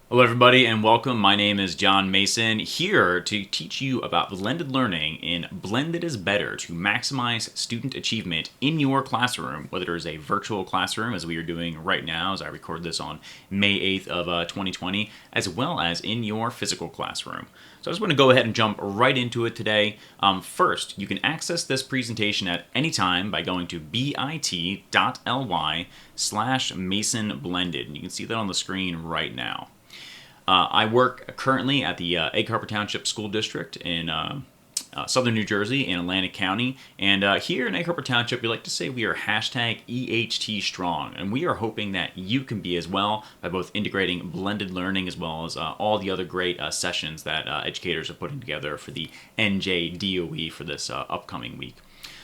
Hello, everybody, and welcome. My name is John Mason, here to teach you about blended learning in Blended is Better to maximize student achievement in your classroom, whether it is a virtual classroom, as we are doing right now, as I record this on May 8th of 2020, as well as in your physical classroom. So I just want to go ahead and jump right into it today. First, you can access this presentation at any time by going to bit.ly/masonblended, and you can see that on the screen right now. I work currently at the Egg Harbor Township School District in southern New Jersey in Atlantic County. And here in Egg Harbor Township, we like to say we are hashtag EHT strong. And we are hoping that you can be as well by both integrating blended learning as well as all the other great sessions that educators are putting together for the NJDOE for this upcoming week.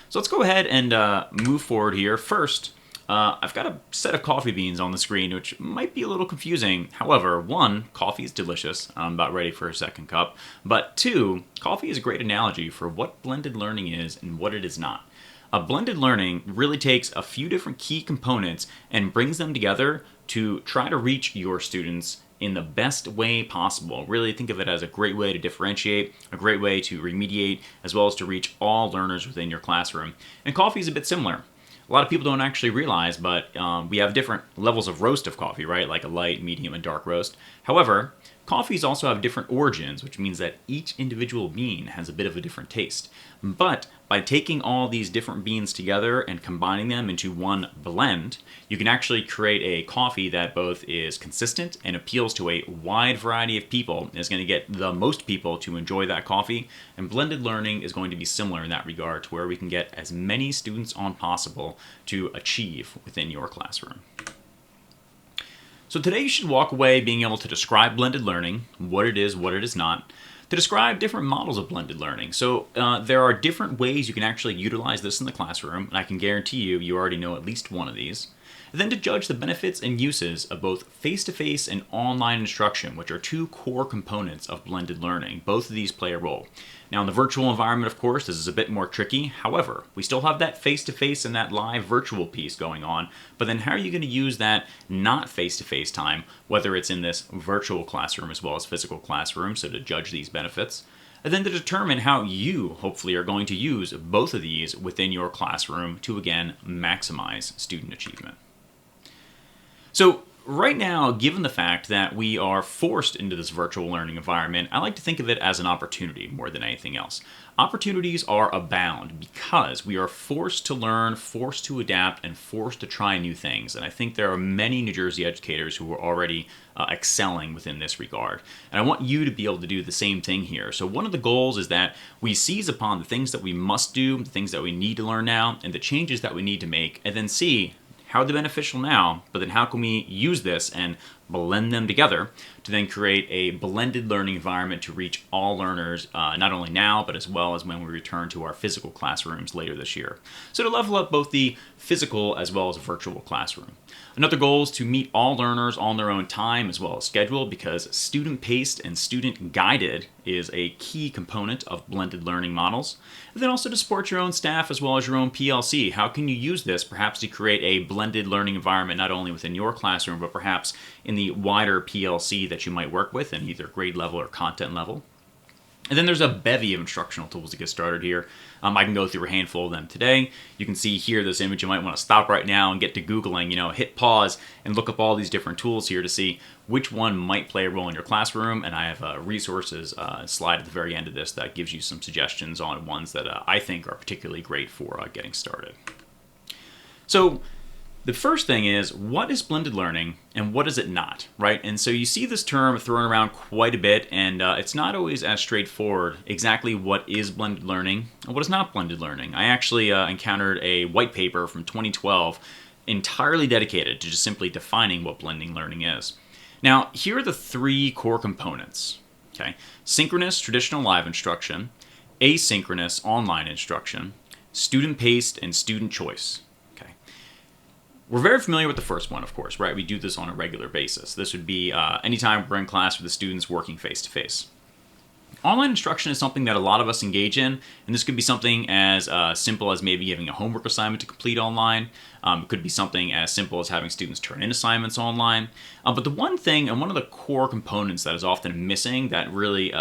So let's go ahead and move forward here. First, I've got a set of coffee beans on the screen, which might be a little confusing. However, one, coffee is delicious. I'm about ready for a second cup. But two, coffee is a great analogy for what blended learning is and what it is not. Blended learning really takes a few different key components and brings them together to try to reach your students in the best way possible. Really think of it as a great way to differentiate, a great way to remediate, as well as to reach all learners within your classroom. And coffee is a bit similar. A lot of people don't actually realize, but we have different levels of roast of coffee, right? Like a light, medium, and dark roast. However, coffees also have different origins, which means that each individual bean has a bit of a different taste. But by taking all these different beans together and combining them into one blend, you can actually create a coffee that both is consistent and appeals to a wide variety of people, and is going to get the most people to enjoy that coffee. And blended learning is going to be similar in that regard, to where we can get as many students on possible to achieve within your classroom. So today you should walk away being able to describe blended learning, what it is not, to describe different models of blended learning. So there are different ways you can actually utilize this in the classroom, and I can guarantee you already know at least one of these. And then to judge the benefits and uses of both face-to-face and online instruction, which are two core components of blended learning. Both of these play a role. Now in the virtual environment, of course, this is a bit more tricky. However, we still have that face-to-face and that live virtual piece going on. But then how are you going to use that not face-to-face time, whether it's in this virtual classroom as well as physical classroom, so to judge these benefits? And then to determine how you, hopefully, are going to use both of these within your classroom to, again, maximize student achievement. So right now, given the fact that we are forced into this virtual learning environment, I like to think of it as an opportunity more than anything else. Opportunities are abound because we are forced to learn, forced to adapt, and forced to try new things. And I think there are many New Jersey educators who are already excelling within this regard. And I want you to be able to do the same thing here. So one of the goals is that we seize upon the things that we must do, the things that we need to learn now, and the changes that we need to make, and then see how they're beneficial now, but then how can we use this and blend them together to then create a blended learning environment to reach all learners, not only now, but as well as when we return to our physical classrooms later this year. So to level up both the physical as well as virtual classroom. Another goal is to meet all learners on their own time as well as schedule, because student-paced and student-guided is a key component of blended learning models. And then also to support your own staff as well as your own PLC. How can you use this perhaps to create a blended learning environment not only within your classroom, but perhaps in the wider PLC that you might work with in either grade level or content level? And then there's a bevy of instructional tools to get started here. I can go through a handful of them today. You can see here this image. You might want to stop right now and get to Googling, hit pause and look up all these different tools here to see which one might play a role in your classroom. And I have a resources slide at the very end of this that gives you some suggestions on ones that I think are particularly great for getting started. So the first thing is, what is blended learning and what is it not, right? And so you see this term thrown around quite a bit, and it's not always as straightforward exactly what is blended learning and what is not blended learning. I actually encountered a white paper from 2012 entirely dedicated to just simply defining what blending learning is. Now, here are the three core components, okay? Synchronous traditional live instruction, asynchronous online instruction, student-paced, and student choice. We're very familiar with the first one, of course, right? We do this on a regular basis. This would be anytime we're in class with the students working face-to-face. Online instruction is something that a lot of us engage in, and this could be something as simple as maybe giving a homework assignment to complete online. It could be something as simple as having students turn in assignments online. But the one thing, and one of the core components that is often missing that really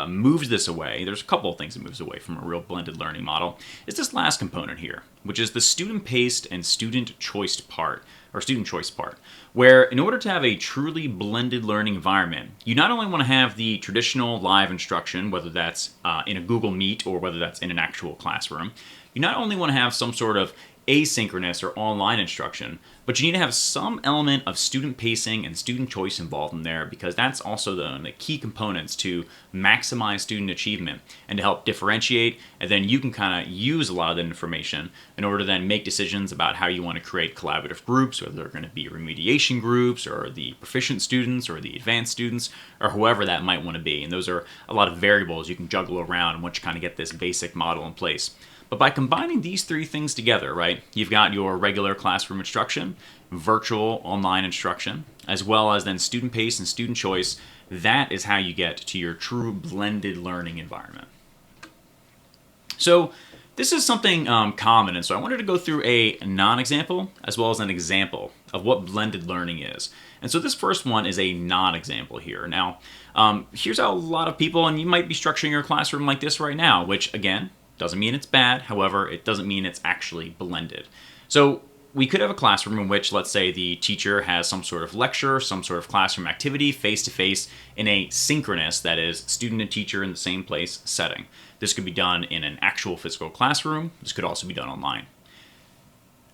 moves this away, there's a couple of things that moves away from a real blended learning model, is this last component here, which is the student-paced and student-choiced part, or student choice part, where in order to have a truly blended learning environment, you not only want to have the traditional live instruction, whether that's in a Google Meet or whether that's in an actual classroom, you not only want to have some sort of asynchronous or online instruction, but you need to have some element of student pacing and student choice involved in there, because that's also the key components to maximize student achievement and to help differentiate, and then you can kind of use a lot of that information in order to then make decisions about how you want to create collaborative groups, whether they're going to be remediation groups or the proficient students or the advanced students or whoever that might want to be. And those are a lot of variables you can juggle around once you kind of get this basic model in place. But by combining these three things together, right, you've got your regular classroom instruction, virtual online instruction, as well as then student pace and student choice. That is how you get to your true blended learning environment. So this is something common, and so I wanted to go through a non-example as well as an example of what blended learning is. And so this first one is a non-example here. Now, here's how a lot of people, and you might be structuring your classroom like this right now, which again, doesn't mean it's bad. However, it doesn't mean it's actually blended. So we could have a classroom in which, let's say, the teacher has some sort of lecture, some sort of classroom activity face-to-face in a synchronous, that is, student and teacher in the same place setting. This could be done in an actual physical classroom. This could also be done online.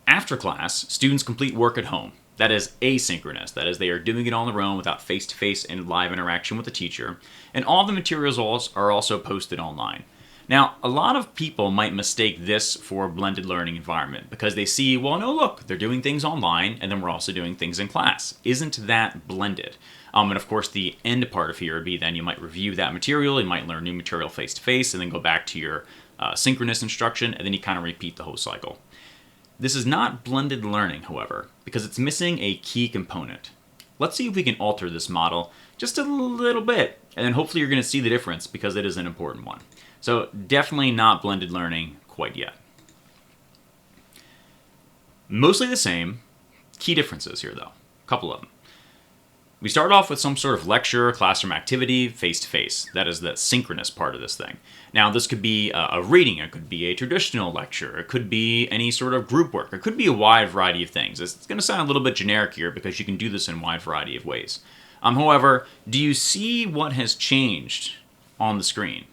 After class, students complete work at home. That is asynchronous. That is, they are doing it on their own without face-to-face and live interaction with the teacher. And all the materials are also posted online. Now, a lot of people might mistake this for a blended learning environment because they see, well, no, look, they're doing things online, and then we're also doing things in class. Isn't that blended? And of course, the end part of here would be then you might review that material, you might learn new material face-to-face, and then go back to your synchronous instruction, and then you kind of repeat the whole cycle. This is not blended learning, however, because it's missing a key component. Let's see if we can alter this model just a little bit, and then hopefully you're going to see the difference because it is an important one. So definitely not blended learning quite yet. Mostly the same. Key differences here, though. A couple of them. We start off with some sort of lecture, classroom activity, face-to-face. That is the synchronous part of this thing. Now, this could be a reading. It could be a traditional lecture. It could be any sort of group work. It could be a wide variety of things. It's going to sound a little bit generic here because you can do this in a wide variety of ways. However, do you see what has changed on the screen?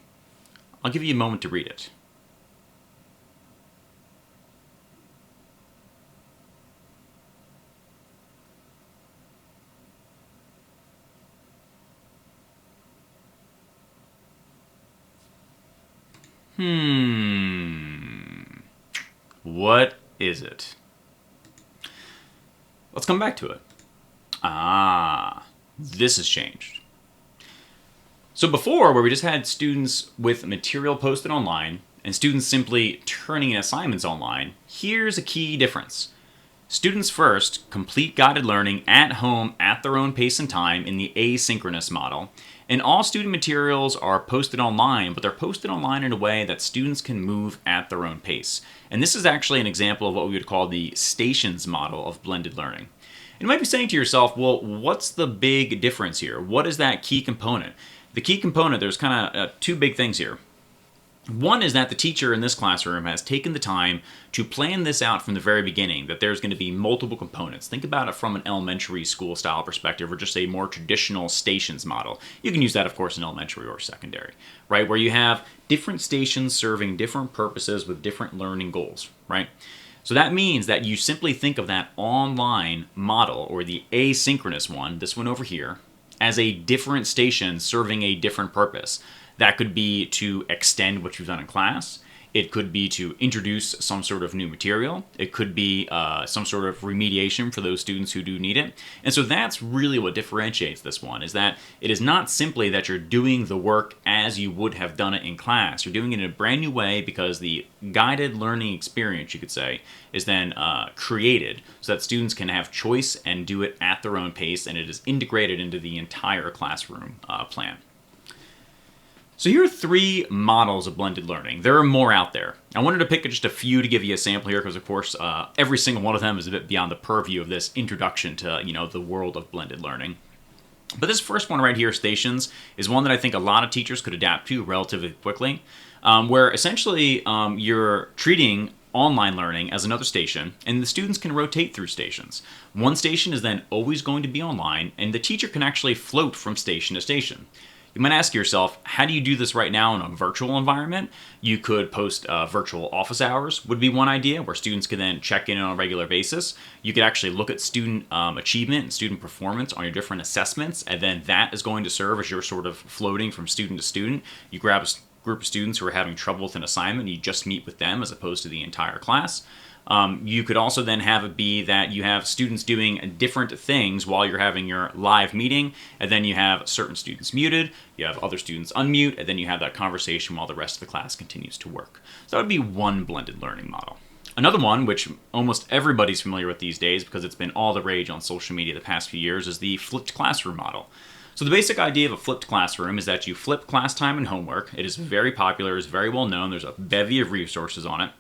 I'll give you a moment to read it. What is it? Let's come back to it. This has changed. So before, where we just had students with material posted online and students simply turning in assignments online, here's a key difference. Students first complete guided learning at home at their own pace and time in the asynchronous model, and all student materials are posted online, but they're posted online in a way that students can move at their own pace. And this is actually an example of what we would call the stations model of blended learning. And you might be saying to yourself, well, what's the big difference here? What is that key component? The key component, there's kind of two big things here. One is that the teacher in this classroom has taken the time to plan this out from the very beginning, that there's going to be multiple components. Think about it from an elementary school style perspective, or just a more traditional stations model. You can use that, of course, in elementary or secondary, right? Where you have different stations serving different purposes with different learning goals, right? So that means that you simply think of that online model, or the asynchronous one, this one over here, as a different station serving a different purpose. That could be to extend what you've done in class. It could be to introduce some sort of new material. It could be some sort of remediation for those students who do need it. And so that's really what differentiates this one, is that it is not simply that you're doing the work as you would have done it in class. You're doing it in a brand new way because the guided learning experience, you could say, is then created so that students can have choice and do it at their own pace, and it is integrated into the entire classroom plan. So here are three models of blended learning. There are more out there. I wanted to pick just a few to give you a sample here because, of course, every single one of them is a bit beyond the purview of this introduction to, the world of blended learning. But this first one right here, Stations, is one that I think a lot of teachers could adapt to relatively quickly, where essentially you're treating online learning as another station, and the students can rotate through stations. One station is then always going to be online, and the teacher can actually float from station to station. You might ask yourself, how do you do this right now in a virtual environment? You could post virtual office hours would be one idea where students can then check in on a regular basis. You could actually look at student achievement and student performance on your different assessments, and then that is going to serve as your sort of floating from student to student. You grab a group of students who are having trouble with an assignment, and you just meet with them as opposed to the entire class. You could also then have it be that you have students doing different things while you're having your live meeting, and then you have certain students muted, you have other students unmute, and then you have that conversation while the rest of the class continues to work. So that would be one blended learning model. Another one, which almost everybody's familiar with these days because it's been all the rage on social media the past few years, is the flipped classroom model. So the basic idea of a flipped classroom is that you flip class time and homework. It is very popular, it's very well known, there's a bevy of resources on it.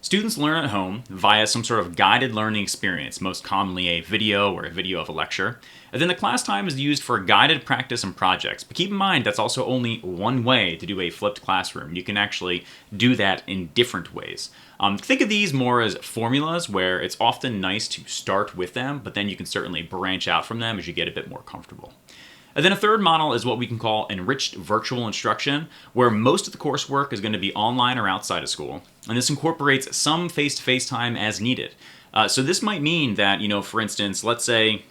Students learn at home via some sort of guided learning experience, most commonly a video or a video of a lecture. And then the class time is used for guided practice and projects. But keep in mind, that's also only one way to do a flipped classroom. You can actually do that in different ways. Think of these more as formulas where it's often nice to start with them, but then you can certainly branch out from them as you get a bit more comfortable. And then a third model is what we can call enriched virtual instruction, where most of the coursework is going to be online or outside of school. And this incorporates some face-to-face time as needed. So this might mean that, for instance, let's say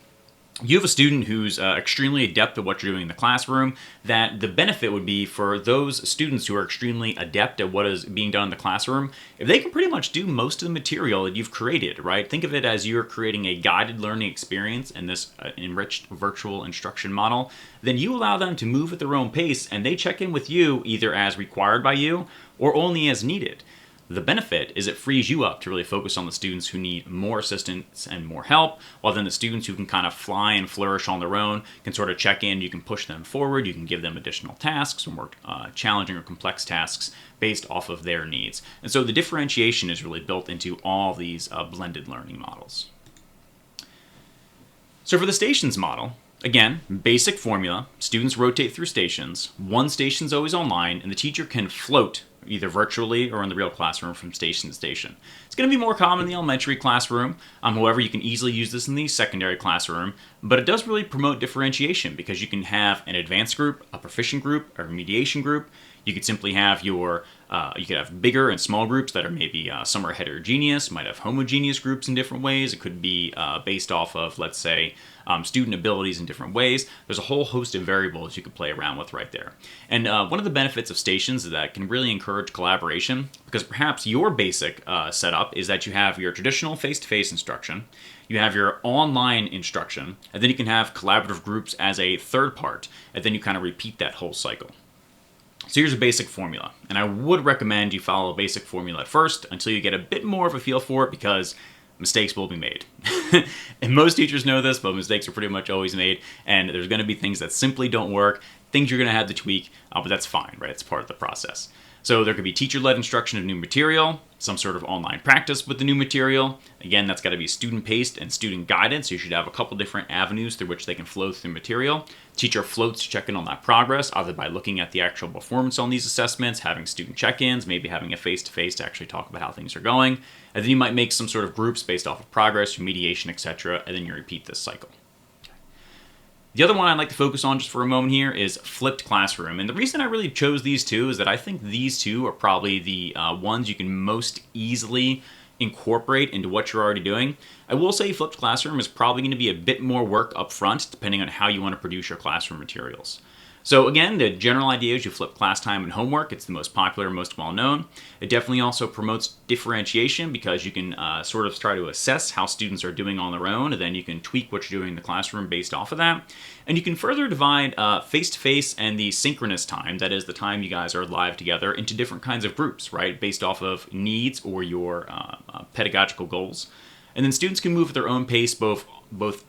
you have a student who's extremely adept at what you're doing in the classroom, that the benefit would be for those students who are extremely adept at what is being done in the classroom, if they can pretty much do most of the material that you've created, right? Think of it as you're creating a guided learning experience in this enriched virtual instruction model, then you allow them to move at their own pace and they check in with you either as required by you or only as needed. The benefit is it frees you up to really focus on the students who need more assistance and more help, while then the students who can kind of fly and flourish on their own can sort of check in. You can push them forward, you can give them additional tasks or more challenging or complex tasks based off of their needs. And so the differentiation is really built into all these blended learning models. So for the stations model, again, basic formula, students rotate through stations, one station's always online, and the teacher can float either virtually or in the real classroom from station to station. It's going to be more common in the elementary classroom. However, you can easily use this in the secondary classroom, but it does really promote differentiation because you can have an advanced group, a proficient group, a remediation group. You could simply have you could have bigger and small groups that are maybe some are heterogeneous, might have homogeneous groups in different ways. It could be based off of, let's say, student abilities in different ways. There's a whole host of variables you could play around with right there. And one of the benefits of stations is that it can really encourage collaboration because perhaps your basic setup is that you have your traditional face-to-face instruction, you have your online instruction, and then you can have collaborative groups as a third part, and then you kind of repeat that whole cycle. So here's a basic formula, and I would recommend you follow a basic formula at first until you get a bit more of a feel for it because mistakes will be made. And most teachers know this, but mistakes are pretty much always made, and there's going to be things that simply don't work, things you're going to have to tweak, but that's fine, right? It's part of the process. So there could be teacher-led instruction of new material, some sort of online practice with the new material. Again, that's got to be student-paced and student-guided, so you should have a couple different avenues through which they can flow through material. Teacher floats to check in on that progress, either by looking at the actual performance on these assessments, having student check-ins, maybe having a face-to-face to actually talk about how things are going. And then you might make some sort of groups based off of progress, remediation, etc., and then you repeat this cycle. The other one I'd like to focus on just for a moment here is flipped classroom. And the reason I really chose these two is that I think these two are probably the ones you can most easily incorporate into what you're already doing. I will say flipped classroom is probably going to be a bit more work up front depending on how you want to produce your classroom materials. So again, the general idea is you flip class time and homework. It's the most popular, most well-known. It definitely also promotes differentiation because you can sort of try to assess how students are doing on their own, and then you can tweak what you're doing in the classroom based off of that. And you can further divide face-to-face and the synchronous time, that is the time you guys are live together, into different kinds of groups, right, based off of needs or your pedagogical goals. And then students can move at their own pace, both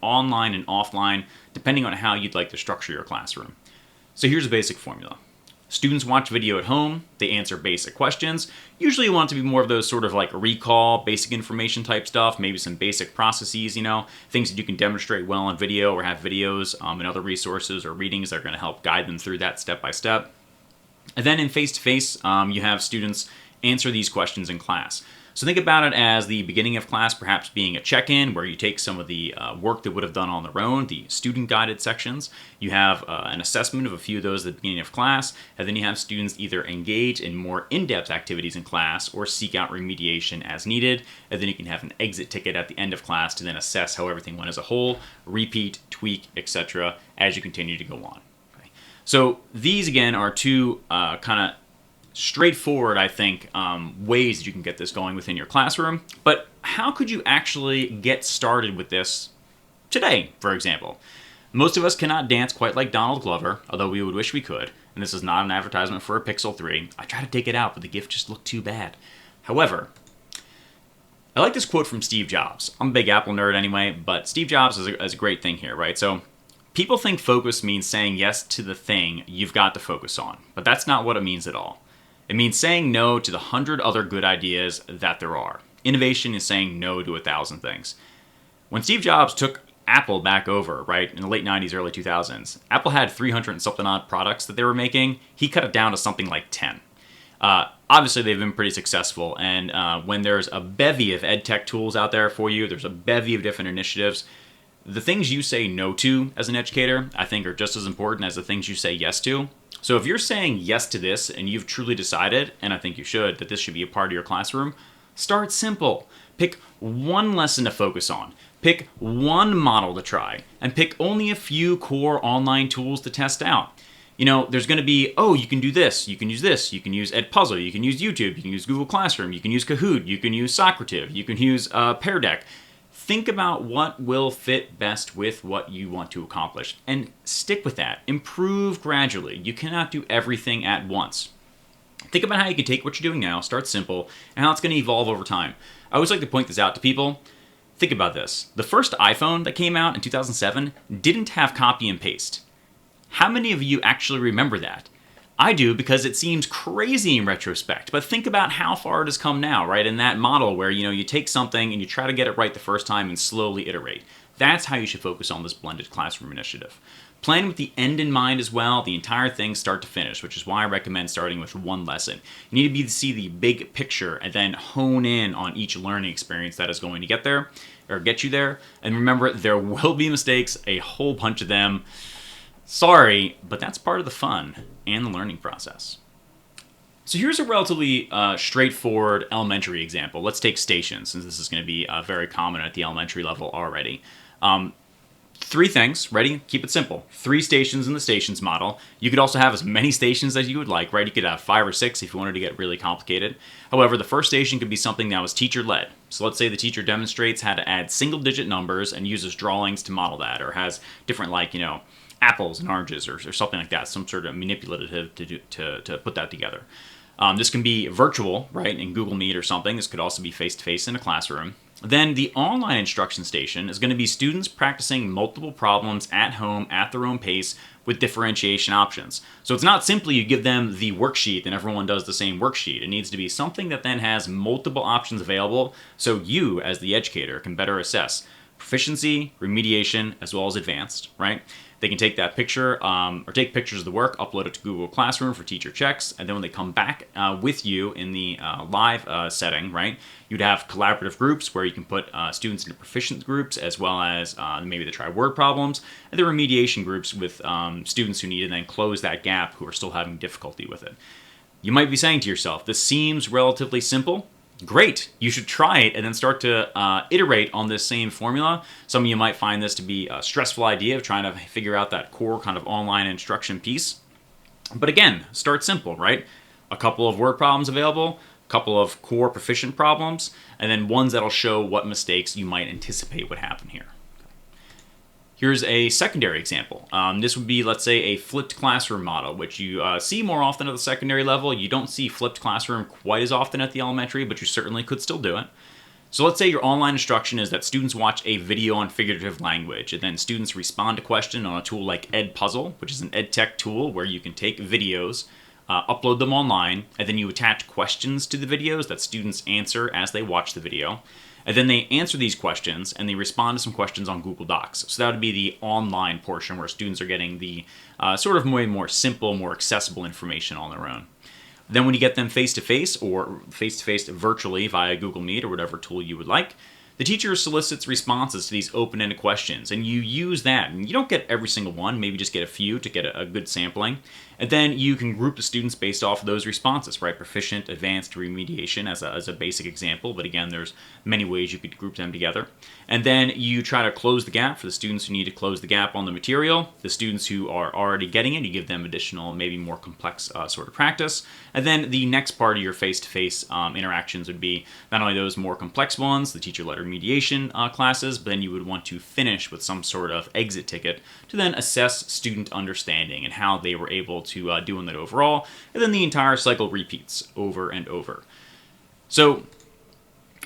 online and offline, depending on how you'd like to structure your classroom. So here's a basic formula. Students watch video at home, they answer basic questions. Usually you want it to be more of those sort of like recall, basic information type stuff, maybe some basic processes, things that you can demonstrate well on video or have videos and other resources or readings that are going to help guide them through that step by step. And then in face-to-face, you have students answer these questions in class. So think about it as the beginning of class perhaps being a check-in where you take some of the work they would have done on their own, the student-guided sections. You have an assessment of a few of those at the beginning of class, and then you have students either engage in more in-depth activities in class or seek out remediation as needed, and then you can have an exit ticket at the end of class to then assess how everything went as a whole, repeat, tweak, etc. as you continue to go on. Okay. So these, again, are two kind of straightforward, I think, ways that you can get this going within your classroom. But how could you actually get started with this today, for example? Most of us cannot dance quite like Donald Glover, although we would wish we could. And this is not an advertisement for a Pixel 3. I tried to take it out, but the gift just looked too bad. However, I like this quote from Steve Jobs. I'm a big Apple nerd anyway, but Steve Jobs has a great thing here, right? So people think focus means saying yes to the thing you've got to focus on, but that's not what it means at all. It means saying no to the 100 other good ideas that there are. Innovation is saying no to 1,000 things. When Steve Jobs took Apple back over, right, in the late 90s, early 2000s, Apple had 300 and something odd products that they were making. He cut it down to something like 10. Obviously, they've been pretty successful, and when there's a bevy of ed tech tools out there for you, there's a bevy of different initiatives, the things you say no to as an educator, I think, are just as important as the things you say yes to. So if you're saying yes to this and you've truly decided, and I think you should, that this should be a part of your classroom, start simple. Pick one lesson to focus on. Pick one model to try. And pick only a few core online tools to test out. There's going to be, you can do this, you can use Edpuzzle, you can use YouTube, you can use Google Classroom, you can use Kahoot, you can use Socrative, you can use Pear Deck. Think about what will fit best with what you want to accomplish and stick with that. Improve gradually. You cannot do everything at once. Think about how you can take what you're doing now, start simple, and how it's going to evolve over time. I always like to point this out to people. Think about this. The first iPhone that came out in 2007 didn't have copy and paste. How many of you actually remember that? I do, because it seems crazy in retrospect, but think about how far it has come now, right? In that model where, you take something and you try to get it right the first time and slowly iterate. That's how you should focus on this blended classroom initiative. Plan with the end in mind as well, the entire thing start to finish, which is why I recommend starting with one lesson. You need to be to see the big picture and then hone in on each learning experience that is going to get there, or get you there. And remember, there will be mistakes, a whole bunch of them. Sorry, but that's part of the fun and the learning process. So here's a relatively straightforward elementary example. Let's take stations, since this is going to be very common at the elementary level already. 3 things, ready? Keep it simple. 3 stations in the stations model. You could also have as many stations as you would like, right? You could have 5 or 6 if you wanted to get really complicated. However, the first station could be something that was teacher-led. So let's say the teacher demonstrates how to add single-digit numbers and uses drawings to model that, or has different, apples and oranges or something like that, some sort of manipulative to put that together. This can be virtual, right, in Google Meet or something. This could also be face-to-face in a classroom. Then the online instruction station is going to be students practicing multiple problems at home at their own pace with differentiation options. So it's not simply you give them the worksheet and everyone does the same worksheet. It needs to be something that then has multiple options available so you, as the educator, can better assess proficiency, remediation, as well as advanced, right? They can take that picture or take pictures of the work, upload it to Google Classroom for teacher checks, and then when they come back with you in the live setting, right, you'd have collaborative groups where you can put students into proficient groups as well as maybe they try word problems, and the remediation groups with students who need to then close that gap who are still having difficulty with it. You might be saying to yourself, this seems relatively simple. Great, you should try it and then start to iterate on this same formula. Some of you might find this to be a stressful idea of trying to figure out that core kind of online instruction piece. But again, start simple, right? A couple of word problems available, a couple of core proficient problems, and then ones that'll show what mistakes you might anticipate would happen here. Here's a secondary example. This would be, let's say, a flipped classroom model, which you see more often at the secondary level. You don't see flipped classroom quite as often at the elementary, but you certainly could still do it. So let's say your online instruction is that students watch a video on figurative language, and then students respond to question on a tool like Edpuzzle, which is an ed tech tool where you can take videos upload them online, and then you attach questions to the videos that students answer as they watch the video. And then they answer these questions and they respond to some questions on Google Docs. So that would be the online portion where students are getting the sort of more simple, more accessible information on their own. Then when you get them face-to-face or face-to-face virtually via Google Meet or whatever tool you would like, the teacher solicits responses to these open-ended questions, and you use that. And you don't get every single one, maybe just get a few to get a good sampling. And then you can group the students based off of those responses, right? Proficient, advanced, remediation as a basic example, but again, there's many ways you could group them together. And then you try to close the gap for the students who need to close the gap on the material. The students who are already getting it, you give them additional, maybe more complex sort of practice. And then the next part of your face-to-face interactions would be not only those more complex ones, the teacher-led remediation classes, but then you would want to finish with some sort of exit ticket to then assess student understanding and how they were able to do in that overall. And then the entire cycle repeats over and over. So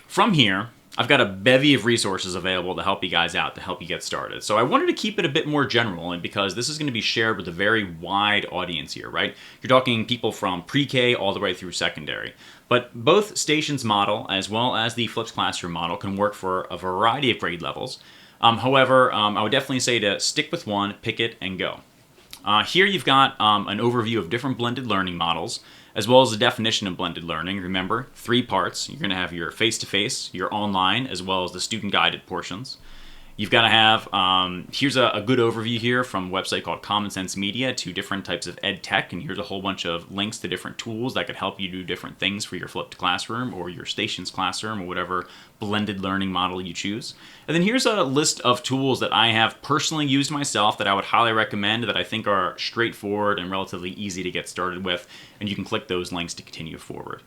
from here, I've got a bevy of resources available to help you guys out, to help you get started. So I wanted to keep it a bit more general, and because this is going to be shared with a very wide audience here, right? You're talking people from pre-K all the way through secondary. But both Stations model as well as the flipped classroom model can work for a variety of grade levels. However, I would definitely say to stick with one, pick it, and go. Here you've got an overview of different blended learning models, as well as the definition of blended learning. Remember, 3 parts. You're going to have your face-to-face, your online, as well as the student-guided portions. You've got to have, here's a good overview here from a website called Common Sense Media to different types of ed tech, and here's a whole bunch of links to different tools that could help you do different things for your flipped classroom or your Stations classroom or whatever blended learning model you choose. And then here's a list of tools that I have personally used myself that I would highly recommend, that I think are straightforward and relatively easy to get started with, and you can click those links to continue forward.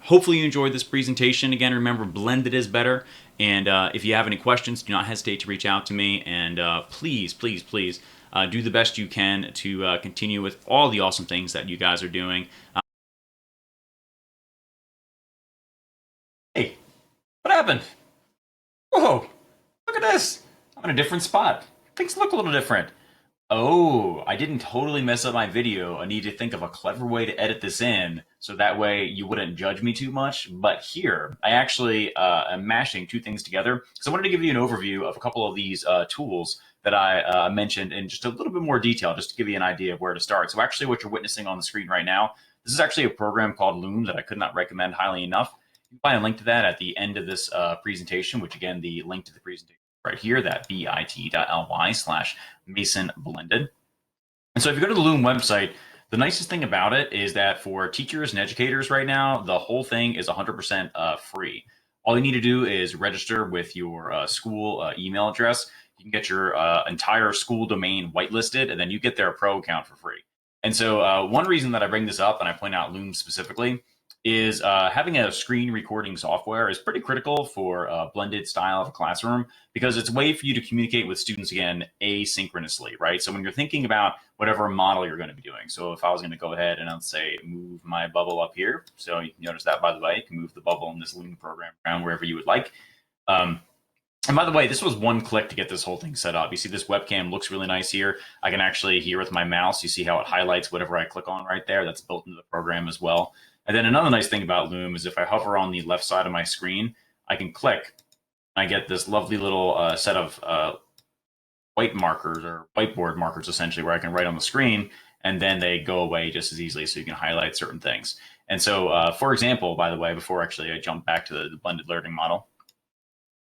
Hopefully you enjoyed this presentation. Again, remember, blended is better. And if you have any questions, do not hesitate to reach out to me. And please, please, please do the best you can to continue with all the awesome things that you guys are doing. Hey, what happened? Whoa, look at this. I'm in a different spot. Things look a little different. Oh, I didn't totally mess up my video. I need to think of a clever way to edit this in so that way you wouldn't judge me too much. But here, I actually am mashing 2 things together. So I wanted to give you an overview of a couple of these tools that I mentioned in just a little bit more detail, just to give you an idea of where to start. So actually what you're witnessing on the screen right now, this is actually a program called Loom that I could not recommend highly enough. You can find a link to that at the end of this presentation, which again, the link to the presentation right here, that bit.ly/Mason Blended. And so if you go to the Loom website, the nicest thing about it is that for teachers and educators right now, the whole thing is 100% free. All you need to do is register with your school email address. You can get your entire school domain whitelisted, and then you get their pro account for free. And so one reason that I bring this up and I point out Loom specifically is having a screen recording software is pretty critical for a blended style of a classroom, because it's a way for you to communicate with students, again, asynchronously, right? So when you're thinking about whatever model you're going to be doing, so if I was going to go ahead and I'd say move my bubble up here, so you can notice that, by the way, you can move the bubble in this Loom program around wherever you would like. And by the way, this was 1 click to get this whole thing set up. You see this webcam looks really nice here. I can actually, here with my mouse, you see how it highlights whatever I click on right there. That's built into the program as well. And then another nice thing about Loom is if I hover on the left side of my screen, I can click. I get this lovely little set of white markers, or whiteboard markers, essentially, where I can write on the screen, and then they go away just as easily, so you can highlight certain things. And so, for example, by the way, before actually I jump back to the blended learning model,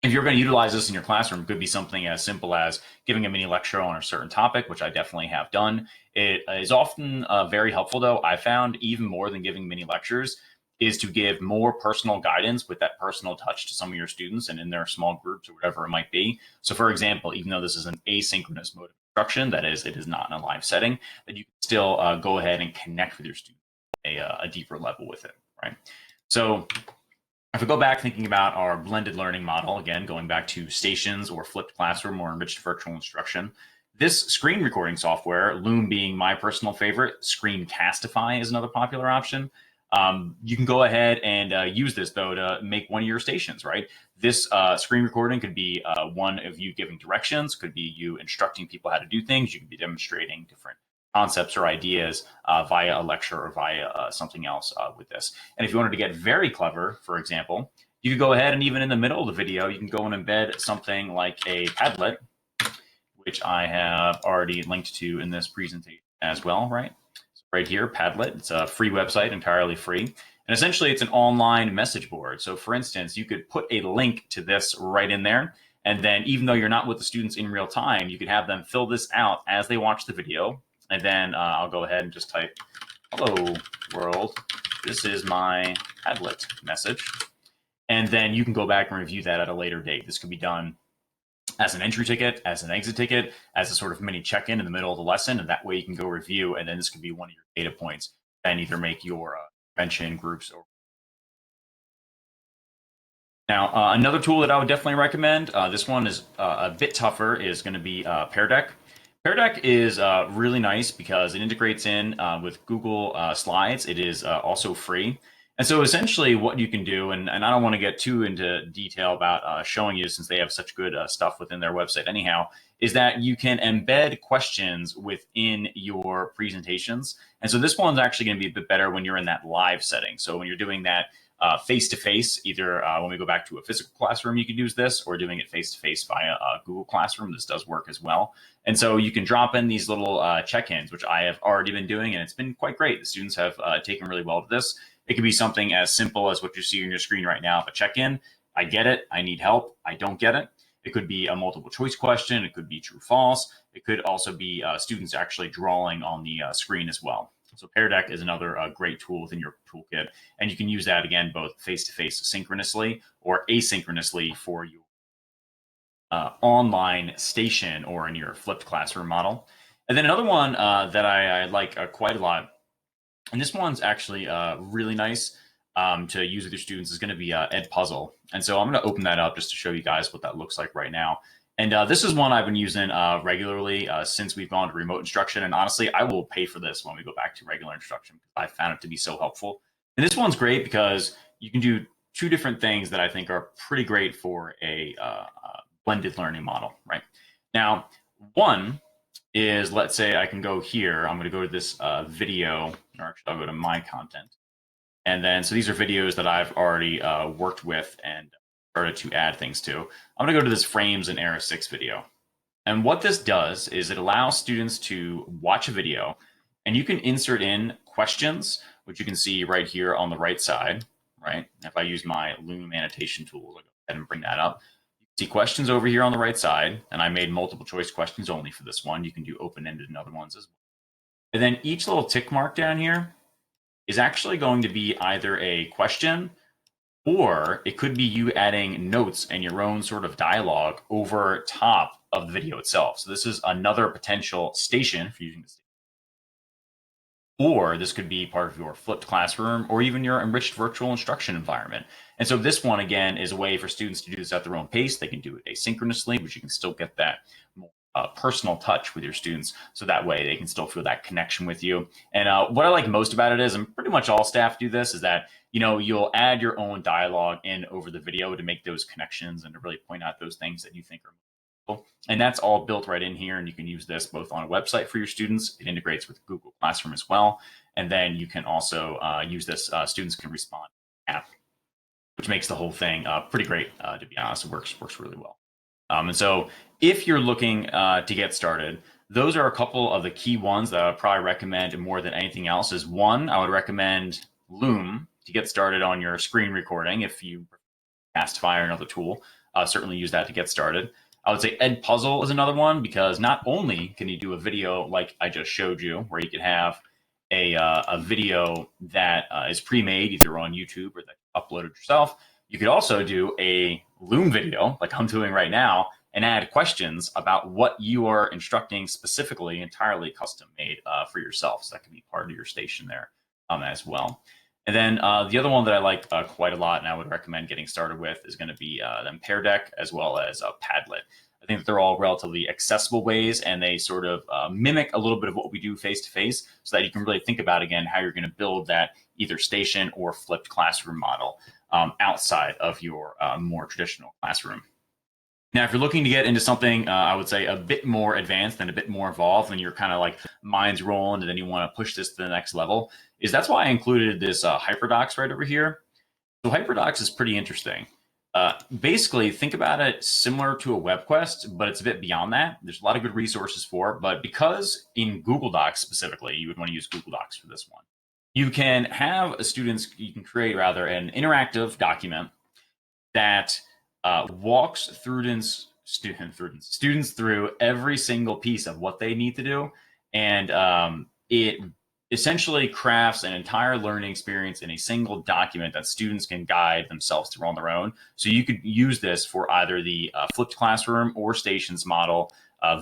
if you're going to utilize this in your classroom, it could be something as simple as giving a mini lecture on a certain topic, which I definitely have done. It is often very helpful, though, I found, even more than giving mini lectures, is to give more personal guidance with that personal touch to some of your students and in their small groups or whatever it might be. So for example, even though this is an asynchronous mode of instruction, that is, it is not in a live setting, that you can still go ahead and connect with your students at a deeper level with it, right? So if we go back thinking about our blended learning model, again, going back to Stations or flipped classroom or enriched virtual instruction, this screen recording software, Loom being my personal favorite, Screencastify is another popular option. You can go ahead and use this, though, to make one of your stations, right? This screen recording could be one of you giving directions, could be you instructing people how to do things. You could be demonstrating different concepts or ideas via a lecture or via something else with this. And if you wanted to get very clever, for example, you could go ahead and even in the middle of the video, you can go and embed something like a Padlet, which I have already linked to in this presentation as well, right? So right here, Padlet, it's a free website, entirely free. And essentially, it's an online message board. So for instance, you could put a link to this right in there. And then even though you're not with the students in real time, you could have them fill this out as they watch the video. And then I'll go ahead and just type, "Hello, world. This is my Padlet message." And then you can go back and review that at a later date. This could be done as an entry ticket, as an exit ticket, as a sort of mini check-in in the middle of the lesson. And that way you can go review, and then this could be one of your data points and either make your intervention groups or. Now, another tool that I would definitely recommend, this one is a bit tougher, is going to be Pear Deck. Pear Deck is really nice because it integrates in with Google Slides. It is also free. And so essentially what you can do, and I don't want to get too into detail about showing you since they have such good stuff within their website anyhow, is that you can embed questions within your presentations. And so this one's actually going to be a bit better when you're in that live setting. So when you're doing that face-to-face, either when we go back to a physical classroom, you can use this, or doing it face-to-face via Google Classroom. This does work as well. And so you can drop in these little check-ins, which I have already been doing, and it's been quite great. The students have taken really well to this. It could be something as simple as what you see on your screen right now, a check-in. I get it. I need help. I don't get it. It could be a multiple choice question. It could be true, false. It could also be students actually drawing on the screen as well. So Pear Deck is another great tool within your toolkit. And you can use that, again, both face-to-face synchronously or asynchronously for your online station or in your flipped classroom model. And then another one that I like quite a lot, and this one's actually really nice to use with your students, is going to be Edpuzzle. And so I'm going to open that up just to show you guys what that looks like right now. And this is one I've been using regularly since we've gone to remote instruction. And honestly, I will pay for this when we go back to regular instruction because I found it to be so helpful. And this one's great because you can do two different things that I think are pretty great for a blended learning model, right? Now, one is, let's say I can go here. I'm going to go to this video, or actually I'll go to my content. And then, so these are videos that I've already worked with and started to add things to. I'm going to go to this frames in Era 6 video. And what this does is it allows students to watch a video, and you can insert in questions, which you can see right here on the right side, right? If I use my Loom annotation tool, I'll go ahead and bring that up. You can see questions over here on the right side, and I made multiple choice questions only for this one. You can do open-ended and other ones as well. And then each little tick mark down here is actually going to be either a question, or it could be you adding notes and your own sort of dialogue over top of the video itself. So this is another potential station for using this. Or this could be part of your flipped classroom or even your enriched virtual instruction environment. And so this one, again, is a way for students to do this at their own pace. They can do it asynchronously, but you can still get that more personal touch with your students. So that way they can still feel that connection with you. And what I like most about it is, and pretty much all staff do this, is that, you know, you'll add your own dialogue in over the video to make those connections and to really point out those things that you think are cool. And that's all built right in here. And you can use this both on a website for your students. It integrates with Google Classroom as well. And then you can also use this, students can respond app, which makes the whole thing pretty great, to be honest. It works really well. And so if you're looking to get started, those are a couple of the key ones that I would probably recommend more than anything else. Is one, I would recommend Loom to get started on your screen recording. If you Castify or another tool, certainly use that to get started. I would say Edpuzzle is another one, because not only can you do a video like I just showed you, where you can have a video that is pre-made either on YouTube or that you uploaded yourself, you could also do a Loom video like I'm doing right now and add questions about what you are instructing specifically, entirely custom made for yourself. So that can be part of your station there as well. And then the other one that I like quite a lot and I would recommend getting started with is going to be then Pear Deck as well as Padlet. I think that they're all relatively accessible ways, and they sort of mimic a little bit of what we do face-to-face, so that you can really think about, again, how you're going to build that either station or flipped classroom model outside of your more traditional classroom. Now, if you're looking to get into something, I would say a bit more advanced and a bit more involved, and you're kind of like minds rolling, and then you want to push this to the next level, is that's why I included this HyperDocs right over here. So HyperDocs is pretty interesting. Basically, think about it similar to a web quest, but it's a bit beyond that. There's a lot of good resources for it, but because in Google Docs specifically, you would want to use Google Docs for this one. You can have you can create rather an interactive document that walks students through every single piece of what they need to do, and it essentially crafts an entire learning experience in a single document that students can guide themselves through on their own. So you could use this for either the flipped classroom or stations model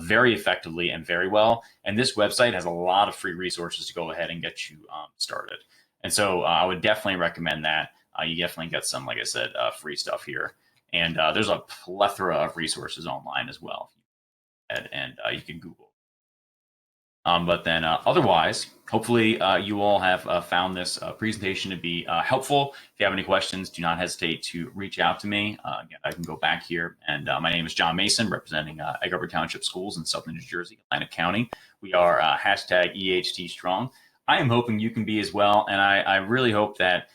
very effectively and very well. And this website has a lot of free resources to go ahead and get you started. And so I would definitely recommend that. You definitely get some, like I said, free stuff here. And there's a plethora of resources online as well. And you can Google. But then otherwise, hopefully you all have found this presentation to be helpful. If you have any questions, do not hesitate to reach out to me. Again, I can go back here. And my name is John Mason, representing Egg Harbor Township Schools in Southern New Jersey, Atlantic County. We are hashtag EHT Strong. I am hoping you can be as well. And I really hope that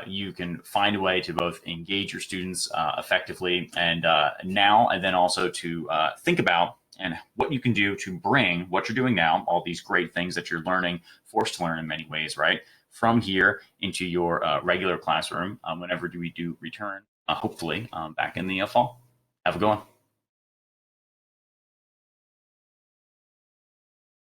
you can find a way to both engage your students effectively and now, and then also to think about and what you can do to bring what you're doing now, all these great things that you're learning, forced to learn in many ways, right, from here into your regular classroom whenever we do return, hopefully back in the fall. Have a good one.